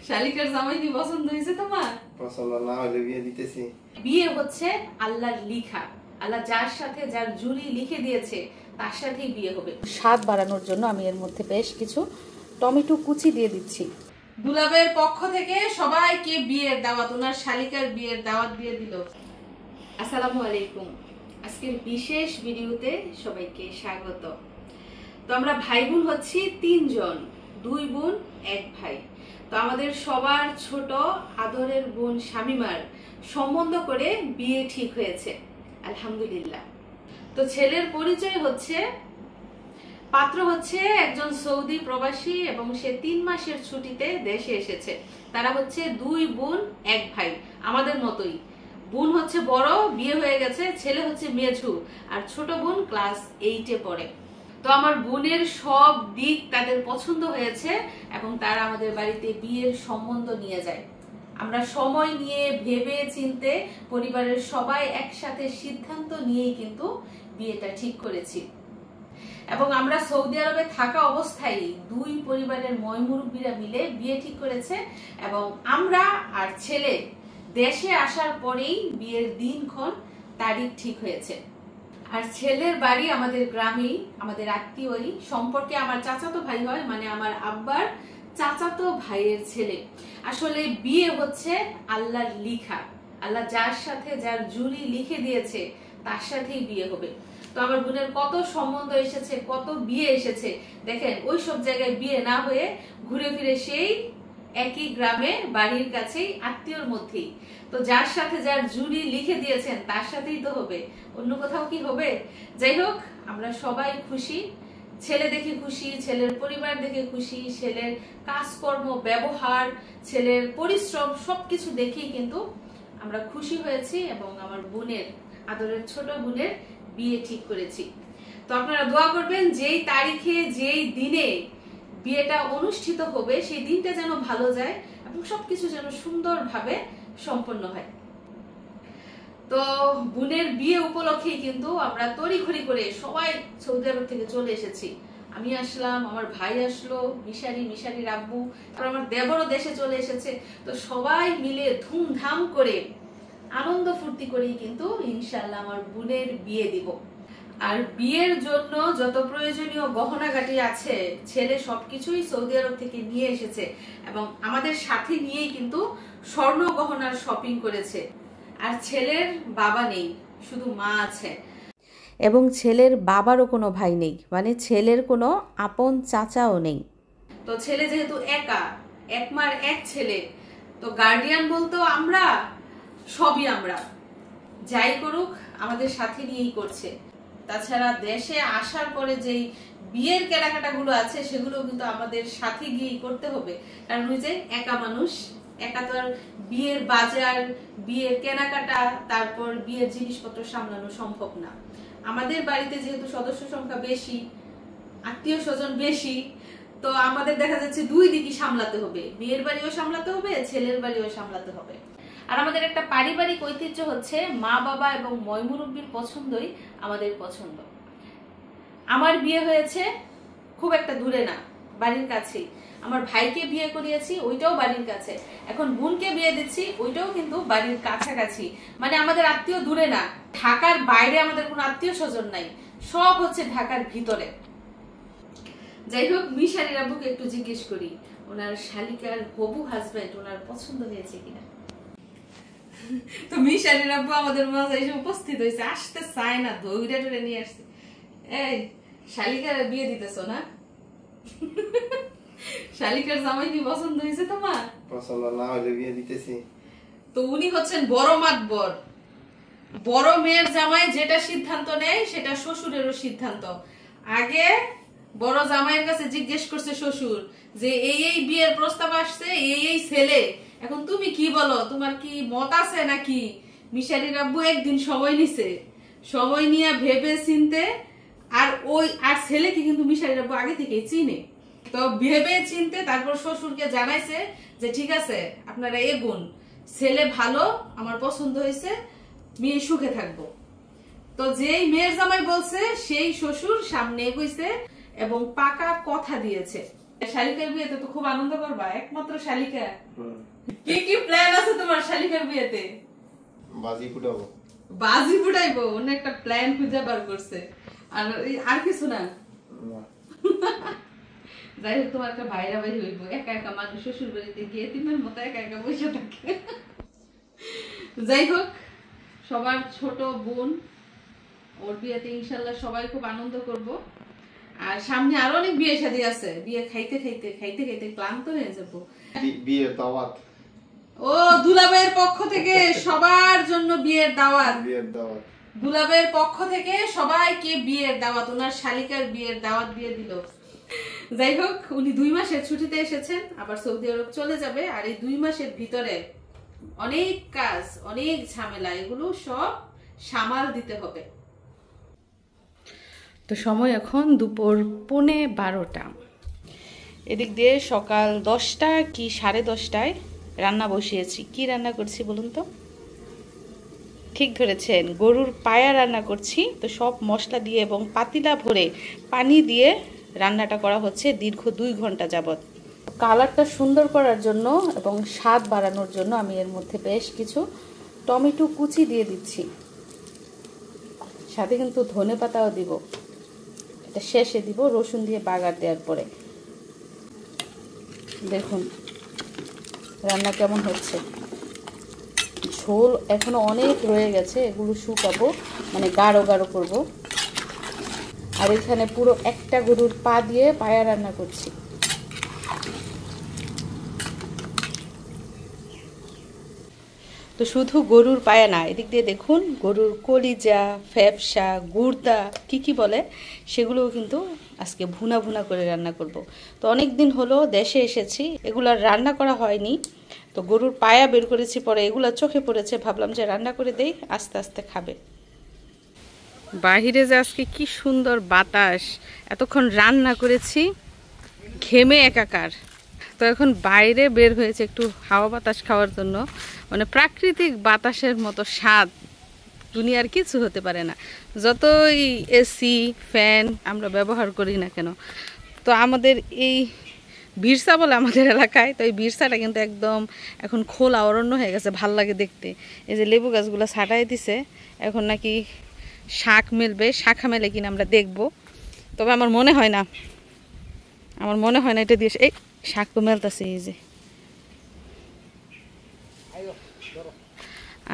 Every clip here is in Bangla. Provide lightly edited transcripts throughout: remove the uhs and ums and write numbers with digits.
শালিকার জামাই কি পছন্দ হয়েছে তোমার? পছন্দ না হলে বিয়ে দিতেছি। বিয়ে হচ্ছে আল্লাহর লিখা। আল্লাহ যার সাথে যার জুরি লিখে দিয়েছে তার সাথেই বিয়ে হবে। স্বাদ বাড়ানোর জন্য আমি এর মধ্যে বেশ কিছু টমেটো কুচি দিয়ে দিচ্ছি। দুলাবের পক্ষ থেকে সবাইকে বিয়ের দাওয়াত, ওনার শালিকার বিয়ের দাওয়াত দিয়ে দিল। আসসালামু আলাইকুম। আজকের বিশেষ ভিডিওতে সবাইকে স্বাগত। তো আমরা ভাই বোন হচ্ছি 3 জন, 2 বোন 1 ভাই। তো আমাদের সবার ছোট আদরের বোন শামিমার সম্বন্ধ করে বিয়ে ঠিক হয়েছে, আলহামদুলিল্লাহ। তো ছেলের পরিচয় হচ্ছে, পাত্র হচ্ছে একজন সৌদি প্রবাসী এবং সে 3 মাসের ছুটিতে দেশে এসেছে। তারা হচ্ছে 2 বোন 1 ভাই, আমাদের মতোই। বোন হচ্ছে বড়, বিয়ে হয়ে গেছে, ছেলে হচ্ছে মেঝু, আর ছোট বোন ক্লাস 8-এ পড়ে। তো আমার বোনের সব দিক তাদের পছন্দ হয়েছে এবং তারা আমাদের বাড়িতে বিয়ের সম্বন্ধ নিয়ে যায়। আমরা সময় নিয়ে ভেবে চিন্তে পরিবারের সবাই একসাথে সিদ্ধান্ত নিয়েই কিন্তু বিয়েটা ঠিক করেছি। এবং আমরা সৌদি আরবে থাকা অবস্থায় 2 পরিবারের ময়মুরব্বীরা মিলে বিয়ে ঠিক করেছে এবং আমরা আর ছেলে দেশে আসার পরেই বিয়ের দিনক্ষণ তারিখ ঠিক হয়েছে। আর ছেলের বাড়ি আমাদের গ্রামেই, আমাদের আত্মীয়ই, সম্পর্কে আমার চাচাতো ভাই হয়, মানে আমার আব্বার চাচাতো ভাইয়ের ছেলে। আসলে বিয়ে হচ্ছে আল্লাহর লিখা। আল্লাহ যার সাথে যার জুরি লিখে দিয়েছে তার সাথেই বিয়ে হবে। তো আমার বোনের কত সম্বন্ধ এসেছে, কত বিয়ে এসেছে, দেখেন ওই সব জায়গায় বিয়ে না হয়ে ঘুরে ফিরে সেই একই গ্রামে বাড়ির কাছেই আত্মীয়র মধ্যেই। তো যার সাথে যার জুরি লিখে দিয়েছেন তার সাথেই তো হবে, অন্য কোথাও কি হবে? যাই হোক, আমরা সবাই খুশি। ছেলে দেখে খুশি, ছেলের পরিবার দেখে খুশি, ছেলের কাজকর্ম, ব্যবহার, ছেলের পরিশ্রম সবকিছু দেখেই কিন্তু আমরা খুশি হয়েছি এবং আমার বোনের, আদরের ছোট বোনের বিয়ে ঠিক করেছি। তো আপনারা দোয়া করবেন যেই তারিখে যেই দিনে বিয়েটা অনুষ্ঠিত হবে সেই দিনটা যেন ভালো যায় এবং সবকিছু যেন সুন্দরভাবে সম্পন্ন হয়। তো বোনের বিয়ে উপলক্ষে কিন্তু আমরা তড়িঘড়ি করে সবাই সৌদি আরব থেকে চলে এসেছি। আমি আসলাম, আমার ভাই আসলো, মিশারির আব্বু, আর আমার দেবরও দেশে চলে এসেছে। তো সবাই মিলে ধুমধাম করে আনন্দ ফুর্তি করেই কিন্তু ইনশাআল্লাহ আমার বোনের বিয়ে দিব। আর বিয়ের জন্য যত প্রয়োজনীয় গহনাগাটি আছে ছেলে সবকিছুই সৌদি আরব থেকে নিয়ে এসেছে এবং আমাদের সাথে নিয়েই কিন্তু স্বর্ণ গহনার শপিং করেছে। আর ছেলের বাবা নেই, শুধু মা আছে এবং ছেলের বাবারও কোনো ভাই নেই, মানে ছেলের কোনো আপন চাচাও নেই। তো ছেলে যেহেতু একা, 1 মার 1 ছেলে, তো গার্ডিয়ান বলতেও আমরা, সবই আমরা। যাই করুক আমাদের সাথে নিয়েই করছে। তাছাড়া দেশে আসার পরে যেই বিয়ের কেনাকাটাগুলো আছে সেগুলো কিন্তু আমাদের সাথে গিয়েই করতে হবে, কারণ ওই যে একা মানুষ, একা তো আর বিয়ের বাজার, বিয়ের কেনাকাটা, তারপর বিয়ের জিনিসপত্র সামলানো সম্ভব না। আমাদের বাড়িতে যেহেতু সদস্য সংখ্যা বেশি, আত্মীয় স্বজন বেশি, তো আমাদের দেখা যাচ্ছে 2 দিকই সামলাতে হবে, মেয়ের বাড়িও সামলাতে হবে, ছেলের বাড়িও সামলাতে হবে। আর আমাদের একটা পারিবারিক ঐতিহ্য হচ্ছে মা বাবা এবং ময়মুরব্বীর পছন্দই আমাদের পছন্দ। আমার বিয়ে হয়েছে খুব একটা দূরে না, বাড়ির কাছেই। আমার ভাইকে বিয়ে করিয়েছি, ওইটাও বাড়ির কাছে। এখন বোনকে বিয়ে দিচ্ছি, ওইটাও কিন্তু বাড়ির কাছাকাছি। মানে আমাদের আত্মীয় দূরে না, ঢাকার বাইরে আমাদের কোনো আত্মীয় স্বজন নাই, সব হচ্ছে ঢাকার ভিতরে। যাই হোক, মিশারির আব্বুকে একটু জিজ্ঞেস করি ওনার শালিকার হবু হাজবেন্ড ওনার পছন্দ হয়েছে কিনা। তো মিশারির আব্বু আমাদের মাঝে এসে উপস্থিত হয়েছে, আসতে চায় না, দৌড়ে টুড়ে নিয়ে আসছে। এই শালিকার বিয়ে দিতেছ না? শালিকার জামাই কি পছন্দ হয়েছে তোমার? পছন্দ না হলে বিয়ে দিতেছি। তো উনি হচ্ছেন বড় মাতবর, বড় মেয়ের জামাই যেটা সিদ্ধান্ত নেয় সেটা শ্বশুরেরও সিদ্ধান্ত। আগে বড় জামাইয়ের কাছে জিজ্ঞেস করছে শ্বশুর যে এই বিয়ের প্রস্তাব আসছে, এই ছেলে, এখন তুমি কি বলো, তোমার কি মত আছে নাকি? মিশারির আব্বু একদিন সময় নিছে, সময় নিয়ে ভেবে চিনতে, আর ছেলেকে কিন্তু মিশারির আব্বু আগে থেকেই চিনে, তো ভেবে চিনতে তারপর শ্বশুরকে জানাইছে যে ঠিক আছে আপনারা এগুন, ছেলে ভালো, আমার পছন্দ হয়েছে, মেয়ে সুখে থাকবো। তো যেই মেয়ের জামাই বলছে সেই শ্বশুর সামনে এগোইছে এবং পাকা কথা দিয়েছে শালিকার বিয়েতে তো খুব আনন্দ করবা, একমাত্র শালিকা। কি কি প্ল্যান আছে তোমার শালিকার বিয়েতে? বাজি ফুটাবো। বাজি ফুটাইবো? অন্য একটা প্ল্যান খুঁজে বার করছে। আর কিছু না? যাই হোক, তোমার একটা বাইরা বাড়ি হইব, একা একা মানুষ শ্বশুর বাড়িতে গিয়ে তিনের মতো একা একা বসে থাকে। যাই হোক, সবার ছোট বোন ওর বিয়েতে ইনশাল্লাহ সবাই খুব আনন্দ করব। আর সামনে আরো অনেক বিয়ে শাদী আছে, বিয়ে খাইতে খাইতে খাইতে খাইতে ক্লান্ত হয়ে যাবো। বিয়ের দাওয়াত। ও দুলাভাইয়ের পক্ষ থেকে সবার জন্য বিয়ের দাওয়াত। বিয়ের দাওয়াত। দুলাভাইয়ের পক্ষ থেকে সবাইকে বিয়ের দাওয়াত, ওনার শালিকার বিয়ের দাওয়াত দিয়ে দিল। যাই হোক, উনি 2 মাসের ছুটিতে এসেছেন, আবার সৌদি আরব চলে যাবে। আর এই 2 মাসের ভিতরে অনেক কাজ, অনেক ঝামেলা, এগুলো সব সামাল দিতে হবে। তো সময় এখন দুপুর 11:15। এদিক দিয়ে সকাল 10টা কি 10:30টায় রান্না বসিয়েছি। কি রান্না করছি বলুন তো? ঠিক ধরেছেন, গরুর পায়া রান্না করছি। তো সব মশলা দিয়ে এবং পাতিলা ভরে পানি দিয়ে রান্নাটা করা হচ্ছে দীর্ঘ 2 ঘন্টা যাবত। কালারটা সুন্দর করার জন্য এবং স্বাদ বাড়ানোর জন্য আমি এর মধ্যে বেশ কিছু টমেটো কুচি দিয়ে দিচ্ছি, সাথে কিন্তু ধনেপাতাও দিব। এটা শেষে দিব, রসুন দিয়ে বাগার দেওয়ার পরে। দেখুন রান্না কেমন হচ্ছে। ঝোল এখনো অনেক রয়ে গেছে, এগুলো শুকাবো, মানে গাঢ় গাঢ় করবো। আর এখানে পুরো একটা গরুর পা দিয়ে পায়া রান্না করছি। তো শুধু গরুর পায়া না, এদিক দিয়ে দেখুন গরুর কলিজা, ফ্যাপসা, গুর্দা কি কি বলে, সেগুলোও কিন্তু আজকে ভুনা ভুনা করে রান্না করব। তো অনেক দিন হলো দেশে এসেছি, এগুলো রান্না করা হয়নি। তো গরুর পায়া বের করেছি, পরে এগুলো চোখে পড়েছে, ভাবলাম যে রান্না করে দেই, আস্তে আস্তে খাবে। বাহিরে যে আজকে কি সুন্দর বাতাস, এতক্ষণ রান্না করেছি ঘেমে একাকার। তো এখন বাইরে বের হয়েছে একটু হাওয়া বাতাস খাওয়ার জন্য। মানে প্রাকৃতিক বাতাসের মতো স্বাদ দুনিয়ার কিছু হতে পারে না, যতই এসি ফ্যান আমরা ব্যবহার করি না কেন। তো আমাদের এই বিরসা বলে আমাদের এলাকায়, তো এই বিরসাটা কিন্তু একদম এখন খোলা অরণ্য হয়ে গেছে, ভাল লাগে দেখতে। এই যে লেবু গাছগুলো ছাটাই দিছে, এখন নাকি শাক মেলবে, শাখা মেলে কিনা আমরা দেখব। তবে আমার মনে হয় না এটা দিয়ে এই শাক তো মেলতেছে। এই যে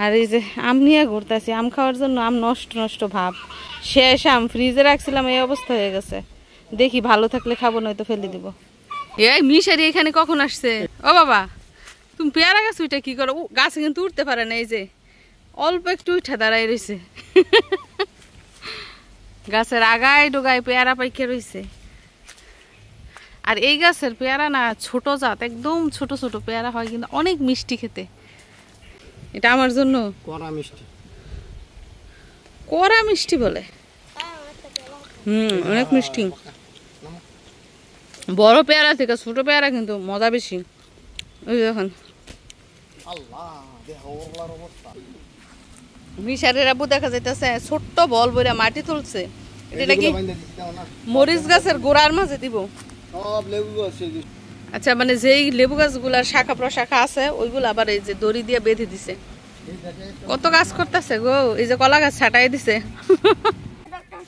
আর এই যে আম নিয়ে ঘুরতেছি, আম খাওয়ার জন্য। আম নষ্ট নষ্ট ভাব, শেষ আম ফ্রিজে রাখছিলাম, এই অবস্থা হয়ে গেছে। দেখি ভালো থাকলে খাবো, নয়তো ফেলে দিব। এই মিশারি এখানে কখন আসছে? ও বাবা, তুমি পেয়ারা গাছ উঠে কি করো? গাছে কিন্তু উঠতে পারে না, এই যে অল্প একটু উঠে দাঁড়াই রয়েছে। গাছের আগায় ডোগায় পেয়ারা পাইকে রয়েছে। আর এই গাছের পেয়ারা না ছোট জাত, একদম ছোট ছোট পেয়ারা হয়, কিন্তু অনেক মিষ্টি খেতে। এটা আমার জন্য কড়া মিষ্টি বলে। অনেক মিষ্টি। বড় পেয়ারা থেকে ছোট পেয়ারা কিন্তু মজা বেশি। ওই দেখুন মিশারের আব্বু দেখা যাইতেছে ছোট্ট বল বইরা মাটি তুলছে। এটা কি মরিচ গাছের গোড়ার মাঝে দিব? আচ্ছা, মানে যেই লেবু গাছগুলার শাখা প্রশাখা আছে ওইগুলো আবার এই যে দড়ি দিয়ে বেঁধে দিছে। কত কাজ করতেছে গো। এই যে কলা গাছ ছাটাই দিছে।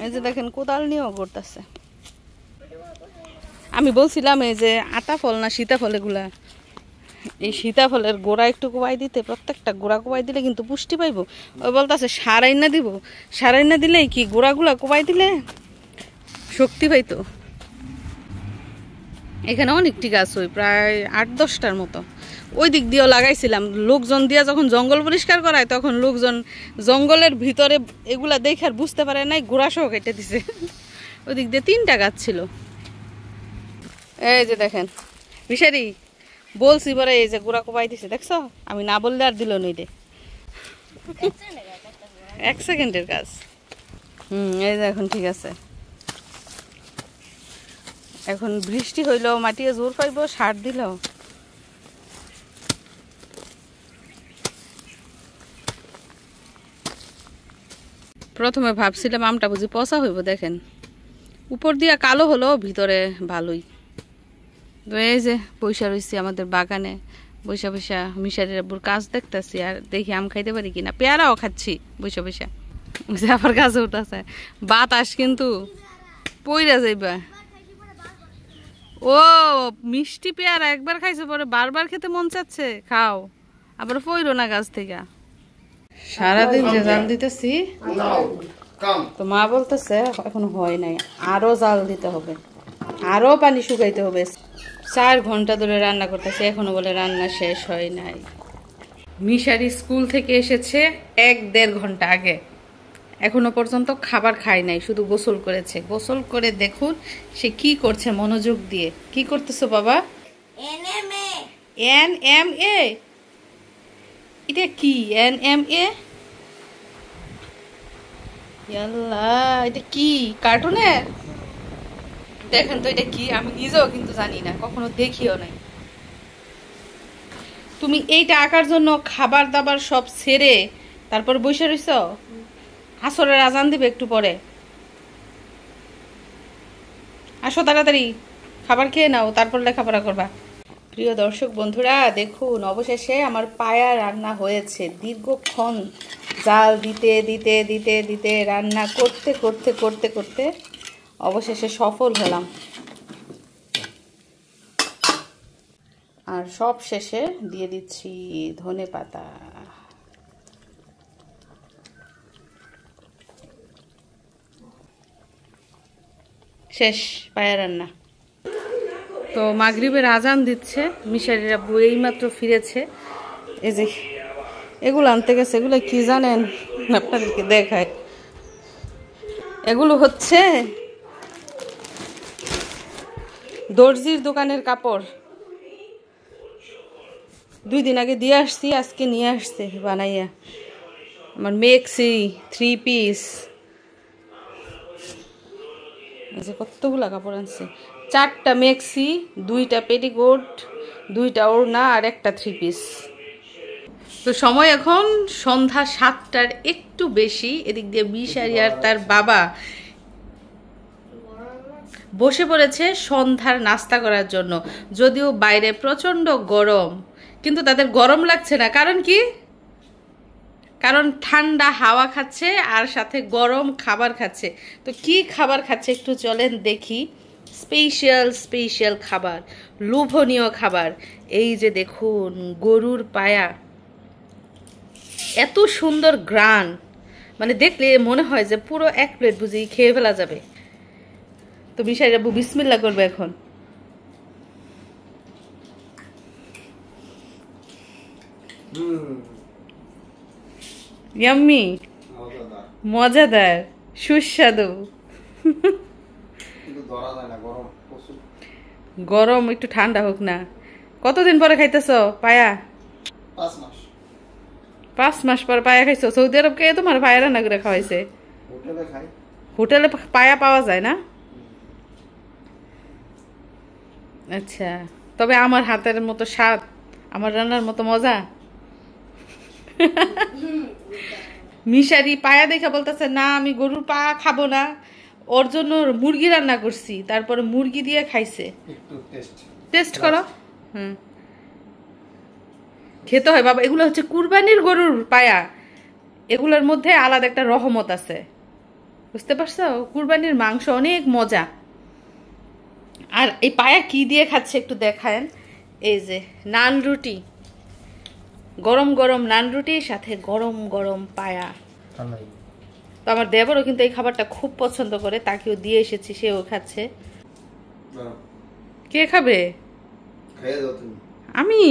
এই যে দেখেন কোদাল নিয়েও করতেছে। আমি বলছিলাম এই যে আতা ফল না সীতাফল, এগুলা এই সীতাফলের গোড়া একটু কোয়াই দিতে, প্রত্যেকটা গোড়া কোয়াই দিলে কিন্তু পুষ্টি পাইব। ওই বলতেছে সারাইনা দিব, সারাইনা দিলেই কি গোড়াগুলা কোয়াই দিলে শক্তি পাইতো। এখানে অনেকটি গাছ হয়, প্রায় 8-10টার মতো। ওই দিক দিয়েও লাগাইছিলাম, লোকজন দিয়ে যখন জঙ্গল পরিষ্কার করায় তখন লোকজন জঙ্গলের ভিতরে এগুলা দেখে আর বুঝতে পারে নাই, গোড়া সহ কেটে দিছে। ওই দিক দিয়ে 3টা গাছ ছিল। এই যে দেখেন মিশারি বলছি পরে এই যে গোড়া কোপাই দিছে, দেখছো? আমি না বললে আর দিল নই রে। 1 সেকেন্ডের কাজ। এই যে এখন ঠিক আছে। এখন বৃষ্টি হইলেও মাটিয়ে জোর পাইব, সার দিলেও। প্রথমে ভাবছিলাম আমটা বুঝি পচা হইব, দেখেন উপর দিয়া কালো হলো, ভিতরে ভালোই। তো এই যে পয়সা রয়েছে আমাদের বাগানে, বৈশা বৈশা মিশারির আব্বুর কাজ দেখতেছি, আর দেখি আম খাইতে পারি কিনা। পেয়ারাও খাচ্ছি বৈশা বৈশা, আবার গাছে উঠাছে বাতাস কিন্তু পইরা যাইবা। ও মিষ্টি পেয়ারা একবার খাইছে, পরে বারবার খেতে মন চাচ্ছে, খাও আবার পইরো না গাছ থেকে। সারাদিন যে জাল দিতেছি তো মা বলতেছে এখন হয় নাই, আরো জাল দিতে হবে, আরো পানি শুকাইতে হবে। 4 ঘন্টা ধরে রান্না করতেছে, এখনো বলে রান্না শেষ হয় নাই। মিশারি স্কুল থেকে এসেছে 1-1.5 ঘন্টা আগে, এখনো পর্যন্ত খাবার খায় নাই, শুধু গোসল করেছে। গোসল করে দেখুন সে কি করছে, মনোযোগ দিয়ে। কি করতেছো বাবা? NMA, এটা কি? NMA, এটা কি কার্টুনের? দেখেন তো এটা কি, আমি নিজেও কিন্তু জানি না, কখনো দেখিও নাই। তুমি এইটা আঁকার জন্য খাবার দাবার সব ছেড়ে তারপর বসে রইছ? আসরের আজান দিবে একটু পরে, আসো তাড়াতাড়ি খাবার খেয়ে নাও, তারপর লেখাপড়া করবা। প্রিয় দর্শক বন্ধুরা দেখুন, অবশেষে আমার পায়া রান্না হয়েছে। দীর্ঘক্ষণ জাল দিতে দিতে দিতে দিতে রান্না করতে করতে করতে করতে অবশেষে সফল হলাম। আর সব শেষে দিয়ে দিচ্ছি ধনেপাতা। শেষ পায়া রান্না। তো মাগরিবের আজান দিচ্ছে, মিশারির আব্বু এইমাত্র ফিরেছে। এই যে এগুলো আনতে গেছে, এগুলো কি জানেন আপনাদেরকে দেখায়। এগুলো হচ্ছে দর্জির দোকানের কাপড়। 2 দিন আগে দিয়ে আসছি, আজকে নিয়ে আসছে বানাইয়া। আমার মেক্সি 3 পিস, এই যে কতগুলা কাপড় আনছে। 4টা মেক্সি, 2টা পেটিকোট, 2টা ওড়না আর 1টা 3 পিস। তো সময় এখন সন্ধ্যা 7টার একটু বেশি। এদিক দিয়ে মিশারি আর তার বাবা বসে পড়েছে সন্ধ্যার নাস্তা করার জন্য। যদিও বাইরে প্রচন্ড গরম, কিন্তু তাদের গরম লাগছে না। কারণ কি? কারণ ঠান্ডা হাওয়া খাচ্ছে আর সাথে গরম খাবার খাচ্ছে। তো কি খাবার খাচ্ছে একটু চলেন দেখি। স্পেশাল স্পেশাল খাবার, লোভনীয় খাবার। এই যে দেখুন গরুর পায়া, এত সুন্দর গ্রান, মানে দেখলে মনে হয় যে পুরো 1 প্লেট বুঝি খেয়ে ফেলা যাবে। তো মিশারি আব্বু বিসমিল্লাহ করবে এখন। ইয়াম্মি, মজাদার, সুস্বাদু। গরম একটু ঠান্ডা হোক না। কতদিন পরে খাইতেছ পায়া? 5 মাস পর পায়া খাইছো? সৌদি আরব কে তোমার পায়া রান্না করে খাওয়াইছে? হোটেলে পায়া পাওয়া যায় না? আচ্ছা, তবে আমার হাতের মতো স্বাদ, আমার রান্নার মতো মজা। মিশারি পায়া দেখা বলতেছে না আমি গরুর পা খাবো না, ওর জন্য মুরগি রান্না করছি, তারপরে মুরগি দিয়ে খাইছে। টেস্ট করো। খেতে হয় বাবা, এগুলো হচ্ছে কুরবানির গরুর পায়া, এগুলোর মধ্যে আলাদা একটা রহমত আছে, বুঝতে পারছো? কুরবানির মাংস অনেক মজা। আর এই পায়া কি দিয়ে খাচ্ছে একটু দেখায়েন। এই যে নান রুটি, গরম গরম নান রুটির সাথে গরম গরম পায়া। তো আমার দেবরও কিন্তু এই খাবারটা খুব পছন্দ করে, তাকেও দিয়ে এসেছি, সেও খাচ্ছে। কে খাবে? আমি।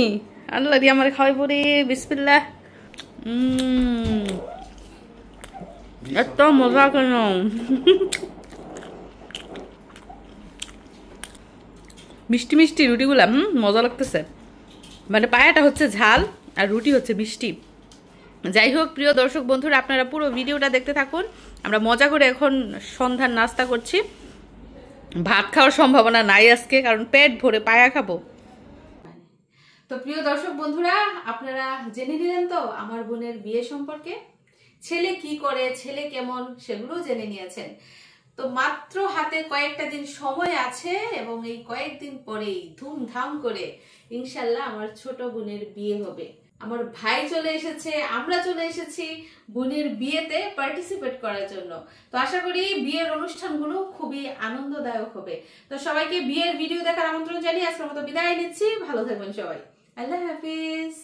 আল্লাহ দিয়ে আমার খাওয়াই পরে বিসমিল্লাহ। এত মজা কেন? মিষ্টি মিষ্টি রুটিগুলা মজা লাগতেছে। মানে পায়াটা হচ্ছে ঝাল আর রুটি হচ্ছে মিষ্টি। যাই হোক প্রিয় দর্শক বন্ধুরা, আপনারা পুরো ভিডিওটা দেখতে থাকুন। আমরা মজা করে এখন সন্ধ্যার নাস্তা করছি। ভাত খাওয়ার সম্ভাবনা নাই আজকে, কারণ পেট ভরে পায়া খাবো। তো প্রিয় দর্শক বন্ধুরা, আপনারা জেনে নিলেন তো আমার বোনের বিয়ে সম্পর্কে। ছেলে কি করে, ছেলে কেমন, সেগুলো জেনে নিয়েছেন। তো মাত্র হাতে কয়েকটা দিন সময় আছে এবং এই কয়েকদিন পরেই ধুমধাম করে ইনশাল্লাহ আমার ছোট বোনের বিয়ে হবে। আমার ভাই চলে এসেছে, আমরা চলে এসেছি বোনের বিয়েতে পার্টিসিপেট করার জন্য। তো আশা করি বিয়ের অনুষ্ঠানগুলো খুবই আনন্দদায়ক হবে। তো সবাইকে বিয়ের ভিডিও দেখার আমন্ত্রণ জানিয়ে আজকের মতো বিদায় নিচ্ছি। ভালো থাকবেন সবাই। আল্লাহ হাফিজ।